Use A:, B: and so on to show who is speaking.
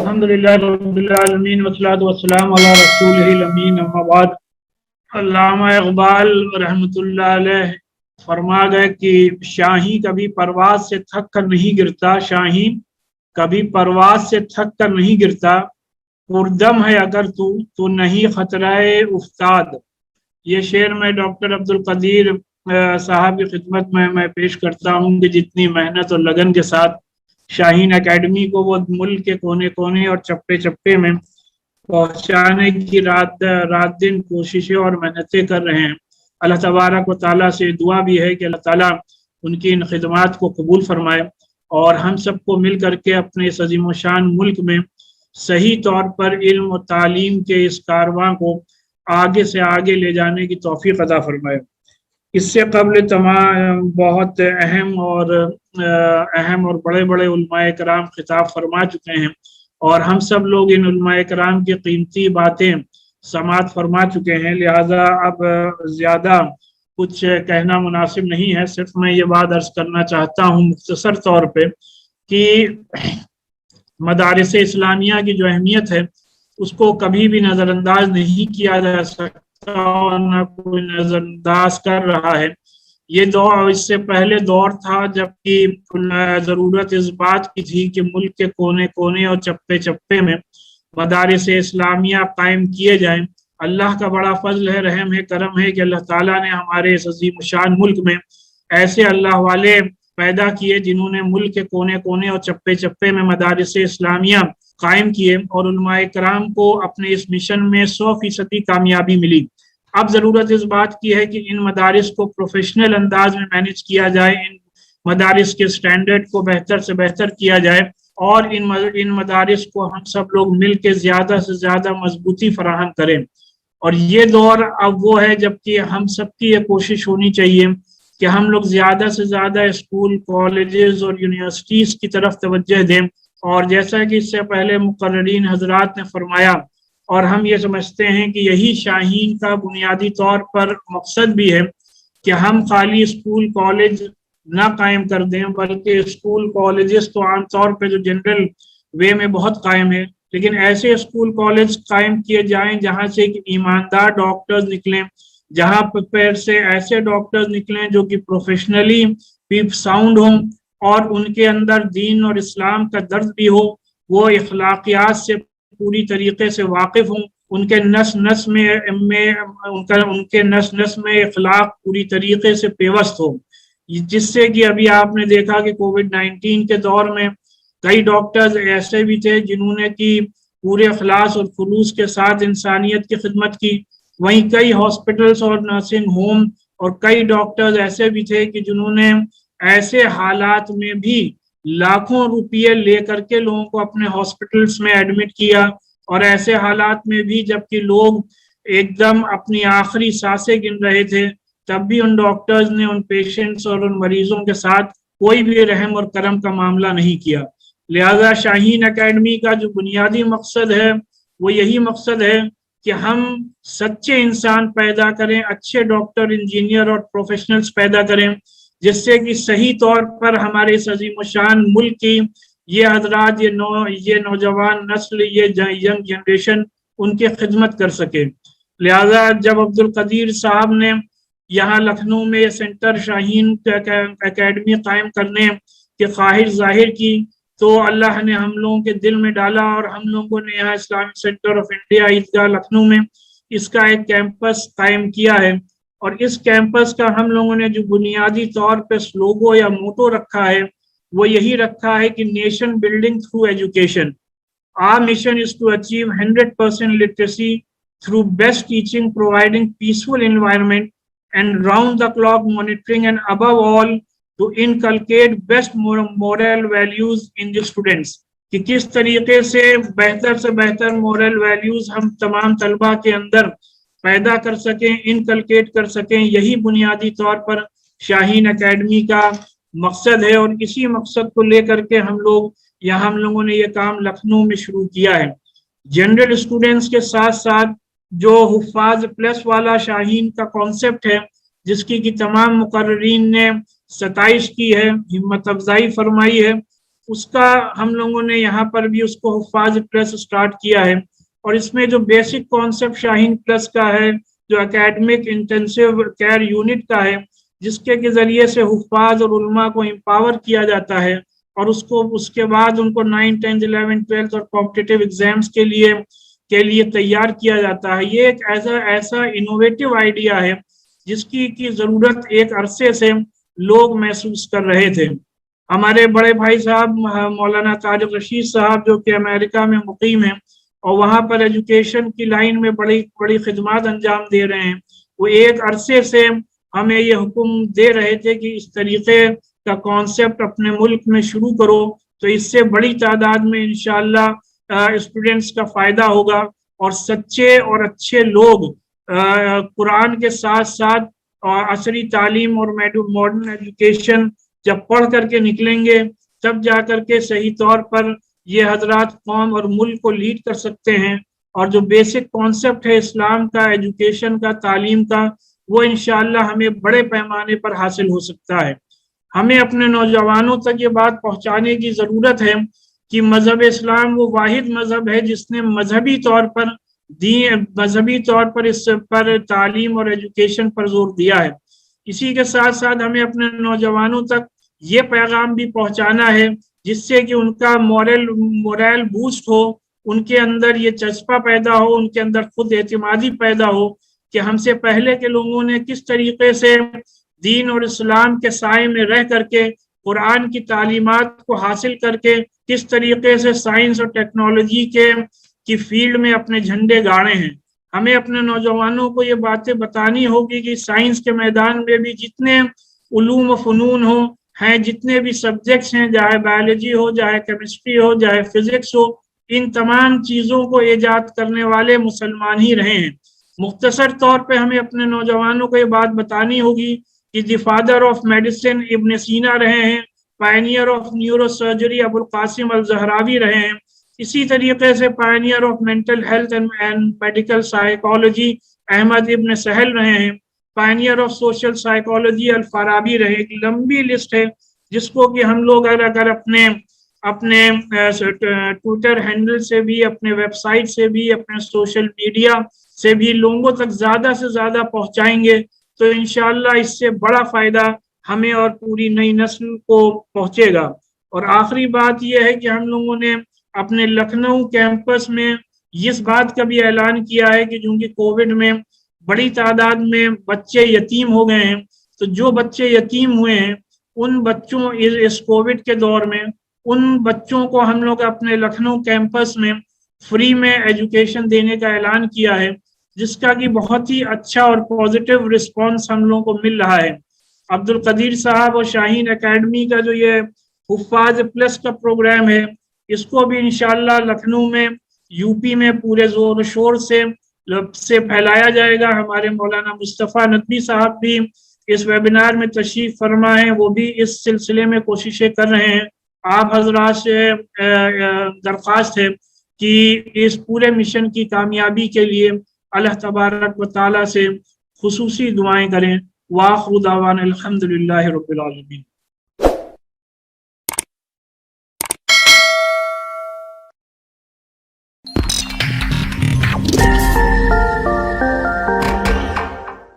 A: अल्हम्दुलिल्लाह रब्बिल आलमीन वस्सलातु वस्सलामु अला रसूलिहिल अमीन अम्मा बाद। अल्लामा इक़बाल रहमतुल्लाह अलैह फरमा गए कि शाही कभी परवाज से थक कर नहीं गिरता, शाही कभी परवाज से थक कर नहीं गिरता, पुरदम है अगर तू तो नहीं खतराए उस्ताद। ये शेर मैं डॉक्टर अब्दुल कदीर साहब की खिदमत में मैं पेश करता हूँ कि जितनी मेहनत और लगन के साथ शाहीन एकेडमी को वो मुल्क के कोने कोने और चप्पे चप्पे में पहुंचाने की रात दिन कोशिशें और मेहनतें कर रहे हैं। अल्लाह तबारक व तआला से दुआ भी है कि अल्लाह ताला उनकी इन खिदमात को कबूल फरमाए और हम सबको मिल करके अपने इस अजीम शान मुल्क में सही तौर पर इल्म और तालीम के इस कारवां को आगे से आगे ले जाने की तौफीक अता फरमाए। इससे कबल तमाम बहुत अहम और बड़े बड़े उलमाए कराम खिताब फरमा चुके हैं और हम सब लोग इन उलमाए कराम की कीमती बातें समात फरमा चुके हैं, लिहाजा अब ज़्यादा कुछ कहना मुनासिब नहीं है। सिर्फ मैं ये बात अर्ज करना चाहता हूँ मुख्तसर तौर पे कि मदारिस इस्लामिया की जो अहमियत है उसको कभी भी नज़रअंदाज नहीं किया जा सकता और न कोई नज़रअंदाज कर रहा है। ये दौर, इससे पहले दौर था जबकि ज़रूरत इस बात की थी कि मुल्क के कोने कोने और चप्पे चप्पे में मदारिस इस्लामिया कायम किए जाएं। अल्लाह का बड़ा फजल है, रहम है, करम है कि अल्लाह ताला ने हमारे इस अजीम शान मुल्क में ऐसे अल्लाह वाले पैदा किए जिन्होंने मुल्क के कोने कोने और चप्पे चप्पे में मदारिस इस्लामिया कायम किए और उलमाए कराम को अपने इस मिशन में 100% कामयाबी मिली। अब ज़रूरत इस बात की है कि इन मदारिस को प्रोफेशनल अंदाज में मैनेज किया जाए, इन मदारिस के स्टैंडर्ड को बेहतर से बेहतर किया जाए और इन मदारिस को हम सब लोग मिल के ज़्यादा से ज़्यादा मजबूती फराहम करें। और ये दौर अब वो है जबकि हम सबकी ये कोशिश होनी चाहिए कि हम लोग ज़्यादा से ज़्यादा स्कूल, कॉलेजेस और यूनिवर्सिटीज़ की तरफ तवज्जो दें। और जैसा कि इससे पहले मुकर्ररीन हजरात ने फरमाया और हम ये समझते हैं कि यही शाहीन का बुनियादी तौर पर मकसद भी है कि हम खाली स्कूल कॉलेज ना कायम कर दें, बल्कि स्कूल कॉलेजेस तो आम तौर पे जो जनरल वे में बहुत कायम है, लेकिन ऐसे स्कूल कॉलेज कायम किए जाएं जहां से कि ईमानदार डॉक्टर्स निकलें, जहां पर से ऐसे डॉक्टर्स निकलें जो कि प्रोफेशनली भी साउंड हों और उनके अंदर दीन और इस्लाम का दर्द भी हो, वो इखलाकियात से पूरी तरीके से वाकिफ हों, उनके नस नस में इखलाक पूरी तरीके से पेवस्त हो। जिससे कि अभी आपने देखा कि कोविड-19 के दौर में कई डॉक्टर्स ऐसे भी थे जिन्होंने कि पूरे अखलास और खुलूस के साथ इंसानियत की खिदमत की। वहीं कई हॉस्पिटल्स और नर्सिंग होम और कई डॉक्टर्स ऐसे भी थे कि जिन्होंने ऐसे हालात में भी लाखों रुपये लेकर के लोगों को अपने हॉस्पिटल्स में एडमिट किया और ऐसे हालात में भी जबकि लोग एकदम अपनी आखिरी सांसें गिन रहे थे, तब भी उन डॉक्टर्स ने उन पेशेंट्स और उन मरीजों के साथ कोई भी रहम और करम का मामला नहीं किया। लिहाजा शाहीन एकेडमी का जो बुनियादी मकसद है वो यही मकसद है कि हम सच्चे इंसान पैदा करें, अच्छे डॉक्टर, इंजीनियर और प्रोफेशनल्स पैदा करें, जिससे कि सही तौर पर हमारे इस अजीम शान मुल्क की ये हजरात, ये नौजवान नस्ल, ये यंग जनरेशन उनकी खिदमत कर सके। लिहाजा जब अब्दुल कदीर साहब ने यहाँ लखनऊ में सेंटर शाहीन एकेडमी कायम करने की ख्वाहिश जाहिर की तो अल्लाह ने हम लोगों के दिल में डाला और हम लोगों ने यहाँ इस्लामिक सेंटर ऑफ इंडिया ईदगाह लखनऊ में इसका एक कैंपस कायम किया है। और इस कैंपस का हम लोगों ने जो बुनियादी तौर पे स्लोगो या मोटो रखा है वो यही रखा है कि nation building through education. Our mission is to achieve 100% literacy through best teaching, providing peaceful environment and round the clock monitoring, and above all to inculcate best moral values in the students। कि किस तरीके से बेहतर moral values हम तमाम तलबा के अंदर पैदा कर सकें, इनकलकेट कर सकें, यही बुनियादी तौर पर शाहीन एकेडमी का मकसद है। और इसी मकसद को लेकर के हम लोगों ने ये काम लखनऊ में शुरू किया है। जनरल स्टूडेंट्स के साथ साथ जो हुफ़ाज़ प्लस वाला शाहीन का कॉन्सेप्ट है, जिसकी कि तमाम मुकर्ररीन ने सताइश की है, हिम्मत अफजाई फरमाई है, اس کا ہم لوگوں نے یہاں پر بھی اس کو حفاظ پلس سٹارٹ کیا ہے، اور اس میں جو بیسک کانسیپٹ شاہین پلس کا ہے، جو اکیڈمک انٹینسیو کیئر یونٹ کا ہے، جس کے ذریعے سے حفاظ اور علماء کو امپاور کیا جاتا ہے، اور اس کے بعد ان کو 9, 10, 11, 12 اور کمپٹیٹیو ایگزامس کے لیے تیار کیا جاتا ہے۔ یہ ایک ایسا انوویٹو آئیڈیا ہے جس کی ضرورت ایک عرصے سے لوگ محسوس کر رہے تھے۔ ہمارے بڑے بھائی صاحب مولانا طارق رشید صاحب، جو کہ امریکہ میں مقیم ہیں اور وہاں پر ایجوکیشن کی لائن میں بڑی بڑی خدمات انجام دے رہے ہیں، وہ ایک عرصے سے ہمیں یہ حکم دے رہے تھے کہ اس طریقے کا کانسیپٹ اپنے ملک میں شروع کرو، تو اس سے بڑی تعداد میں انشاءاللہ اسٹوڈنٹس کا فائدہ ہوگا، اور سچے اور اچھے لوگ قرآن کے ساتھ ساتھ عصری تعلیم اور ماڈرن ایجوکیشن جب پڑھ کر کے نکلیں گے، تب جا کر کے صحیح طور پر یہ حضرات قوم اور ملک کو لیڈ کر سکتے ہیں۔ اور جو بیسک کانسیپٹ ہے اسلام کا، ایجوکیشن کا، تعلیم کا، وہ انشاءاللہ ہمیں بڑے پیمانے پر حاصل ہو سکتا ہے۔ ہمیں اپنے نوجوانوں تک یہ بات پہنچانے کی ضرورت ہے کہ مذہب اسلام وہ واحد مذہب ہے جس نے مذہبی طور پر اس پر تعلیم اور ایجوکیشن پر زور دیا ہے۔ اسی کے ساتھ ساتھ ہمیں اپنے نوجوانوں تک یہ پیغام بھی پہنچانا ہے جس سے کہ ان کا مورل بوسٹ ہو، ان کے اندر یہ جذبہ پیدا ہو، ان کے اندر خود اعتمادی پیدا ہو کہ ہم سے پہلے کے لوگوں نے کس طریقے سے دین اور اسلام کے سائے میں رہ کر کے قرآن کی تعلیمات کو حاصل کر کے کس طریقے سے سائنس اور ٹیکنالوجی کی فیلڈ میں اپنے جھنڈے گاڑے ہیں۔ ہمیں اپنے نوجوانوں کو یہ باتیں بتانی ہوگی کہ سائنس کے میدان میں بھی جتنے علوم و فنون ہیں، جتنے بھی سبجیکٹس ہیں، چاہے بایولوجی ہو، چاہے کیمسٹری ہو، چاہے فزکس ہو، ان تمام چیزوں کو ایجاد کرنے والے مسلمان ہی رہے ہیں۔ مختصر طور پہ ہمیں اپنے نوجوانوں کو یہ بات بتانی ہوگی کہ دی فادر آف میڈیسن ابن سینا رہے ہیں، pioneer of neurosurgery Abu al Qasim al Zahrawi رہے ہیں، اسی طریقے سے pioneer of mental health and medical psychology Ahmed ibn Sahl رہے ہیں، pioneer of social psychology al Farabi رہے۔ ایک لمبی لسٹ ہے جس کو کہ ہم لوگ اگر اپنے ٹویٹر ہینڈل سے بھی، اپنے ویب سائٹ سے بھی، اپنے سوشل میڈیا سے بھی لوگوں تک زیادہ سے زیادہ پہنچائیں گے تو انشاءاللہ اس سے بڑا فائدہ ہمیں اور پوری نئی نسل کو پہنچے گا۔ اور آخری بات یہ ہے کہ ہم لوگوں نے اپنے لکھنؤ کیمپس میں اس بات کا بھی اعلان کیا ہے کہ چونکہ کووڈ میں بڑی تعداد میں بچے یتیم ہو گئے ہیں، تو جو بچے یتیم ہوئے ہیں ان بچوں اس کووڈ کے دور میں ان بچوں کو ہم لوگ اپنے لکھنؤ کیمپس میں فری میں ایجوکیشن دینے کا اعلان کیا ہے، جس کا کہ بہت ہی اچھا اور پازیٹیو رسپانس ہم لوگوں کو مل رہا ہے۔ عبد القدیر صاحب اور شاہین اکیڈمی کا جو یہ حفاظ پلس کا پروگرام ہے، اس کو بھی انشاءاللہ لکھنؤ میں، یو پی میں پورے زور و شور سے پھیلایا جائے گا۔ ہمارے مولانا مصطفیٰ ندوی صاحب بھی اس ویبینار میں تشریف فرما ہیں، وہ بھی اس سلسلے میں کوششیں کر رہے ہیں۔ آپ حضرات سے درخواست ہے کہ اس پورے مشن کی کامیابی کے لیے اللہ تبارک و تعالیٰ سے خصوصی دعائیں کریں۔ وآخر دعوانا الحمدللہ رب العالمین۔